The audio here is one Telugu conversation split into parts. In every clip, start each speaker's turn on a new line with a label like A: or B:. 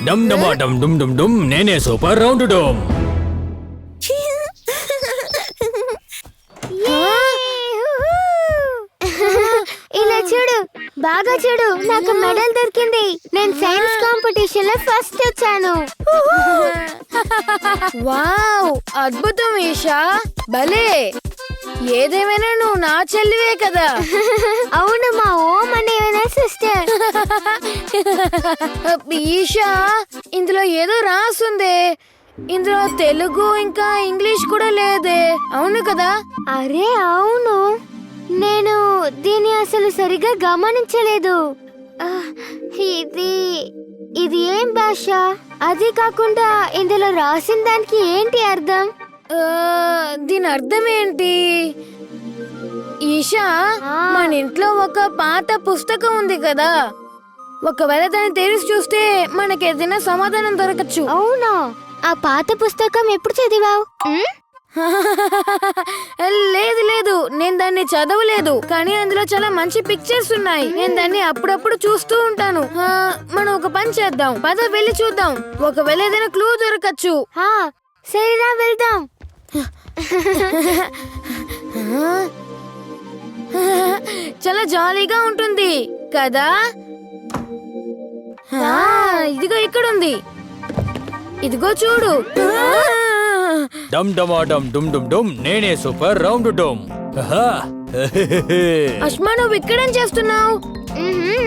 A: డమ్ డమాటం డుమ్ డుమ్ డుమ్ నేనే సూపర్ రౌండ్ డోమ్.
B: ఇలా చూడు, బాగా చూడు, నాకు మెడల్ దొరికింది. నేను సైన్స్ కాంపిటీషన్ లో ఫస్ట్ వచ్చాను.
C: వావ్, అద్భుతం ఈషా, భలే. ఏదేమైనా నువ్వు నా చెల్లివే కదా.
B: అవును, మా ఓం అనే సిస్టర్.
C: ఈషా, ఇందులో ఏదో రాసుందే. ఇందులో తెలుగు ఇంకా ఇంగ్లీష్ కూడా లేదే, అవును కదా?
B: అరే అవును, నేను దీన్ని అసలు సరిగా గమనించలేదు. ఆ, ఇది ఏం భాష? అది కాకుండా ఇందులో రాసిన దానికి ఏంటి అర్థం?
C: దీని అర్థం ఏంటి? ఈషా, మన ఇంట్లో ఒక పాత పుస్తకం ఉంది కదా, ఒకవేళ దాన్ని తెరిచి చూస్తే మనకి ఏదైనా సమాధానం దొరకచ్చు.
B: అవునా? ఆ పాత పుస్తకం ఎప్పుడు చదివావు?
C: లేదు లేదు, నేను దాన్ని చదవలేదు, కానీ అందులో చాలా మంచి పిక్చర్స్ ఉన్నాయి. నేను దాన్ని అప్పుడప్పుడు చూస్తూ ఉంటాను. మనం ఒక పని చేద్దాం, పద వెళ్ళి చూద్దాం, ఒకవేళ ఏదైనా క్లూ దొరకచ్చు.
B: సరేనా, వెళ్దాం.
C: చాలా జాలీగా ఉంటుంది కదా. ఇదిగో ఇక్కడుంది, ఇదిగో చూడు.
A: డమ్ డమాటం డుమ్ డుమ్ డుమ్ నేనే సూపర్ రౌండ్ డోమ్.
C: అష్మా, నువ్వు ఇక్కడేం చేస్తున్నావు?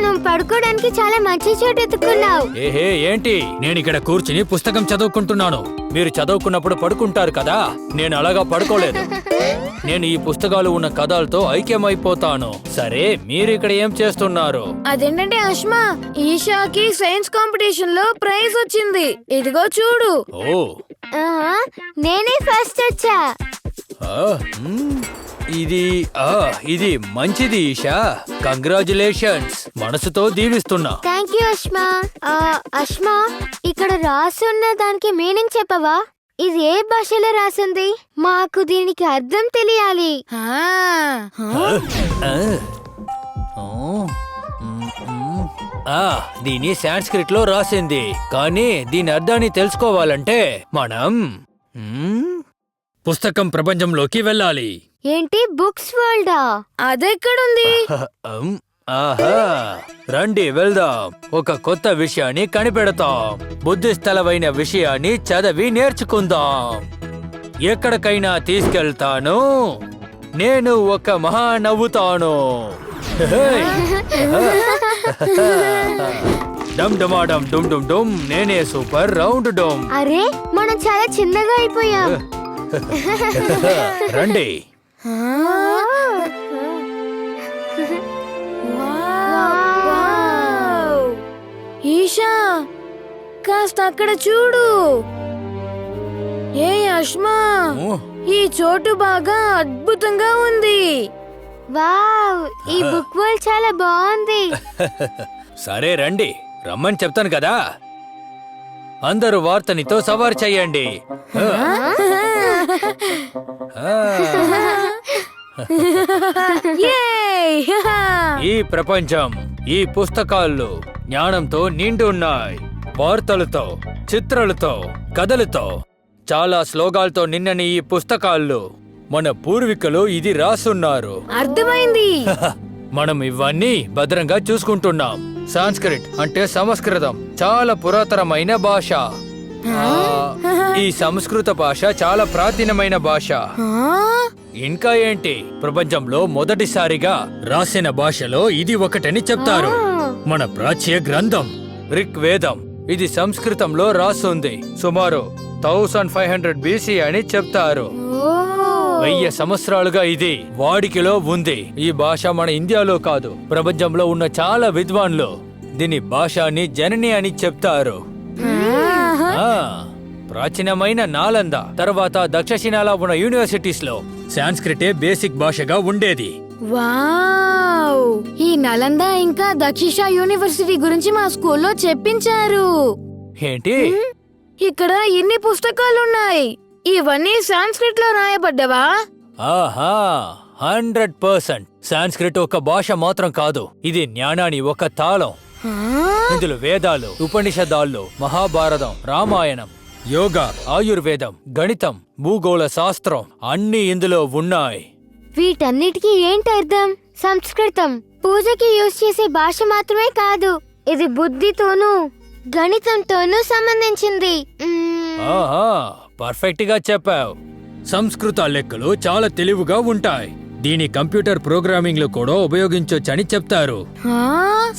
B: నువ్వు పడుకోవడానికి చాలా మంచి చోటు ఎత్తుకున్నావు.
A: ఏహే, ఏంటి? నేను ఇక్కడ కూర్చుని పుస్తకం చదువుకుంటున్నాను. మీరు చదువుకున్నప్పుడు పడుకుంటారు కదా, నేను అలాగా పడుకోలేదు. నేను ఈ పుస్తకాలు ఉన్న కథలతో ఐక్యమైపోతాను. సరే, మీరు ఇక్కడ ఏం చేస్తున్నారు?
C: అదేంటంటే అష్మా, ఈషాకి సైన్స్ కాంపిటీషన్ లో ప్రైజ్ వచ్చింది, ఇదిగో చూడు.
A: ఓ,
B: నేనే ఫస్ట్ వచ్చా.
A: ఇది మంచిది ఈషా, కంగ్రాచులేషన్స్. మనసుతో దీవిస్తున్నా.
B: Thank you Ashma. అష్మా, ఇక్కడ రాసున్న దానికి మీనింగ్ చెప్పవా? ఇది ఏ భాషలో రాసింది? మాకు దీనికి అర్థం తెలియాలి.
A: దీని సాంస్క్రిట్ లో రాసింది, కానీ దీని అర్థాన్ని తెలుసుకోవాలంటే మనం పుస్తకం ప్రపంచంలోకి వెళ్ళాలి.
B: ఏంటి, బుక్స్ వరల్డా?
C: అదెక్కడుంది?
A: ఆహా, రండి వెళ్దాం. ఒక కొత్త విషయాన్ని కనిపెడతాం. బుద్ధిస్థలమైన విషయాన్ని చదివి నేర్చుకుందాం. ఎక్కడికైనా తీసుకెళ్తాను, నేను ఒక మహా నవ్వుతాను. డమ్ డమాడమ్ డుమ్ డుమ్ డుమ్ నేనే సూపర్ రౌండ్ డోమ్.
B: అరే, మనం చాలా చిన్నగా అయిపోయాం.
A: రండి.
C: ఈషా, కాస్త అక్కడ చూడు. ఏ అష్మా, ఈ చోటు బాగా అద్భుతంగా ఉంది.
B: వావ్, ఈ బుక్ వరల్డ్ చాలా బాగుంది.
A: సరే రండి, రమ్మని చెప్తాను కదా. అందరూ వార్తనితో సవారు చెయ్యండి. ఈ ప్రపంచం, ఈ పుస్తకాల్లో జ్ఞానంతో నిండి ఉన్నాయి. వార్తలతో, చిత్రాలతో, కథలతో, చాలా శ్లోకాలతో నిన్నని ఈ పుస్తకాల్లో మన పూర్వీకులు ఇది రాసున్నారు.
C: అర్థమైంది.
A: మనం ఇవన్నీ భద్రంగా చూసుకుంటున్నాం. సాంస్క్రిట్ అంటే సంస్కృతం, చాలా పురాతనమైన భాష. ఈ సంస్కృత భాష చాలా ప్రాచీనమైన భాష. ఇంకా ఏంటి, ప్రపంచంలో మొదటిసారిగా రాసిన భాషలో ఇది ఒకటని చెప్తారు. మన ప్రాచ్య గ్రంథం రిక్ వేదం, ఇది సంస్కృతంలో రాసుంది. సుమారు 1500 BC అని చెప్తారు. 1000 సంవత్సరాలుగా ఇది వాడికిలో ఉంది. ఈ భాష మన ఇండియాలో కాదు, ప్రపంచంలో ఉన్న చాలా విద్వాన్లు దీని భాషని జనని అని చెప్తారు. ప్రాచీనమైన నాలంద, తర్వాత దక్షిణాలో ఉన్న యూనివర్సిటీస్ లో సాంస్క్రిటే బేసిక్ భాషగా ఉండేది.
C: వావ్, ఈ నలంద ఇంకా దక్షిణ యూనివర్సిటీ గురించి మా స్కూల్లో చెప్పించారు.
A: ఏంటి?
C: ఇక్కడ ఇన్ని పుస్తకాలున్నాయి, ఇవన్నీ సాంస్క్రిట్ లో రాయబడ్డవా?
A: ఆహా, 100%. సాంస్క్రిట్ ఒక భాష మాత్రం కాదు, ఇది జ్ఞానాన్ని ఒక తాళం. ఇందులో వేదాలు, ఉపనిషదాలు, మహాభారతం, రామాయణం, యోగా, ఆయుర్వేదం, గణితం, భూగోళ శాస్త్రం అన్నీ ఇందులో ఉన్నాయి.
B: వీటన్నిటికీ ఏంటి అర్థం? సంస్కృతం పూజకి యూజ్ చేసే భాష మాత్రమే కాదు, ఇది బుద్ధితోనూ గణితంతోనూ సంబంధించింది.
A: ఆహా, పర్ఫెక్ట్ గా చెప్పావు. సంస్కృత లెక్కలు చాలా తెలివిగా ఉంటాయి. దీని కంప్యూటర్ ప్రోగ్రామింగ్ లో కూడా ఉపయోగించొచ్చని చెప్తారు.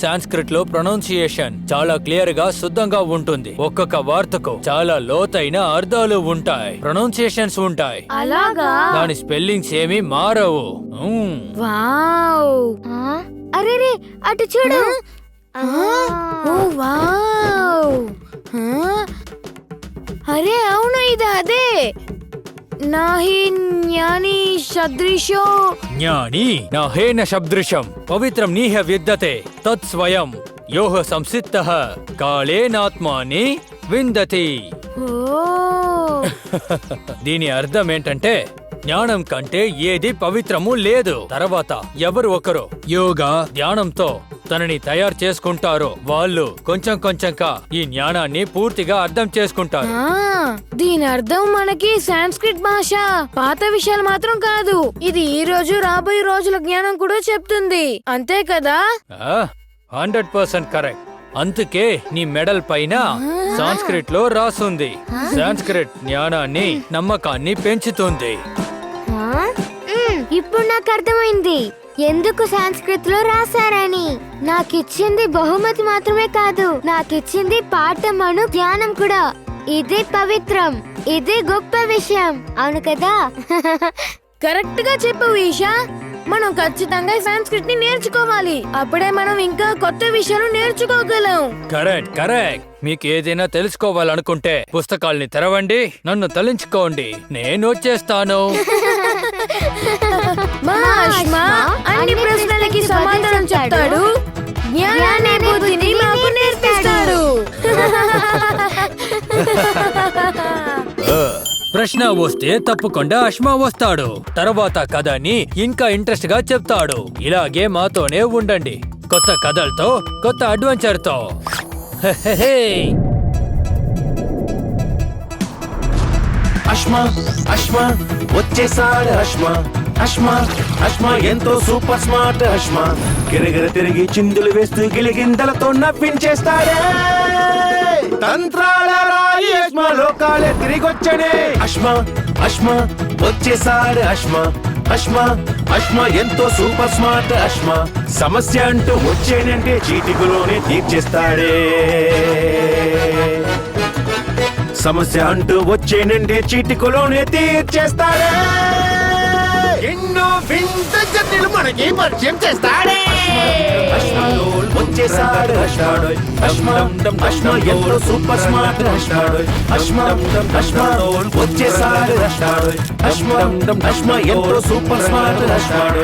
A: సాంస్క్రిట్ లో ప్రొనౌన్సియేషన్ చాలా క్లియర్ గా శుద్ధంగా ఉంటుంది. ఒక్కొక్క వార్తకు చాలా లోతైన అర్థాలు ఉంటాయి, ప్రొనౌన్సియేషన్స్ ఉంటాయి.
C: అలాగా?
A: దాని స్పెల్లింగ్స్ ఏమీ మారవు.
C: వావ్!
B: అరే అటు చూడు.
C: ఓ వావ్! అరే అవును, ఇది అదే. నాహి జ్ఞాని సదృశో
A: జ్ఞాని నాహేన శబ్దృశం పవిత్రం నీహ విద్యతే తత్ స్వయం యోహ సంసిద్ధః కాళేనాత్మాని విందతి.
C: ఓ
A: దీని అర్థం ఏంటంటే జ్ఞానం కంటే ఏది పవిత్రము లేదు. తర్వాత ఎవరు ఒకరు యోగా ధ్యానంతో తనని తయారు చేసుకుంటారో వాళ్ళు కొంచెం కొంచెంగా ఈ జ్ఞానాన్ని పూర్తిగా అర్థం చేసుకుంటారు.
C: దీని అర్థం మనకి సాంస్క్రిట్ భాష పాత విషయాలు మాత్రం కాదు, ఇది ఈ రోజు రాబోయే రోజుల జ్ఞానం కూడా చెప్తుంది. అంతే కదా?
A: 100% కరెక్ట్. అందుకే నీ మెడల్ పైన సాంస్క్రిట్ లో రాసుంది. సాంస్క్రిట్ జ్ఞానాన్ని, నమ్మకాన్ని పెంచుతుంది.
B: ఇప్పుడు నాకు అర్థమైంది ఎందుకు సాంస్కృత్ లో రాశారని. నాకిచ్చింది బహుమతి మాత్రమే కాదు, నాకిచ్చింది పాఠమను జ్ఞానం కూడా. ఇదే పవిత్రం, ఇదే గొప్ప విషయం. అవును కదా?
C: కరెక్ట్ గా చెప్పు ఈషా. మనం ఖచ్చితంగా సాంస్క్రిట్ ని నేర్చుకోవాలి, అప్పుడే మనం ఇంకా కొత్త విషయాలు నేర్చుకోగలం.
A: Correct correct. మీకు ఏదైనా తెలుసుకోవాలనుకుంటే పుస్తకాల్ని తెరవండి, నన్ను తలుచుకోండి, నేను వచ్చేస్తాను.
C: మహాత్మా అన్ని ప్రశ్నలకి సమాధానం చెప్తాడు, జ్ఞానాన్ని బుద్ధిని మాకు నేర్పిస్తాడు.
A: ప్రశ్న వస్తే తప్పకుండా అష్మా వస్తాడు. తర్వాత కథని ఇంకా ఇంట్రెస్ట్ గా చెప్తాడు. ఇలాగే మాతోనే ఉండండి, కొత్త కథలతో, కొత్త అడ్వెంచర్ తో.
D: అష్మా అష్మా వచ్చేసాడు అష్మా. అష్మా అష్మా ఎంతో సూపర్ స్మార్ట్. అష్మా గిరగిర తిరిగి చిందులు వేస్తూ గిలిగిందలతో నవ్వించేస్తాడే. తంత్రాల రాయి అష్మా లోకాలే తిరిగొచ్చనే. అష్మా అష్మా వచ్చేసాడు అష్మా. అష్మా అష్మా ఎంతో సూపర్ స్మార్ట్. అష్మా సమస్య అంటూ వచ్చేనంటే చీటికలోనే తీర్చేస్తాడే. సమస్య అంటూ వచ్చేనంటే చీటికలోనే తీర్చేస్తాడే. ఎన్నో వింత జట్టులు మనకి పరిచయం చేస్తాడే. వచ్చేసాడు అష్మాడు. అష్మా ఎంతో సూపర్ స్మార్ట్. అష్మాడు అష్మా వచ్చేసాడు అష్మాడు. అష్మా ఎంతో సూపర్ స్మార్ట్. అష్మాడు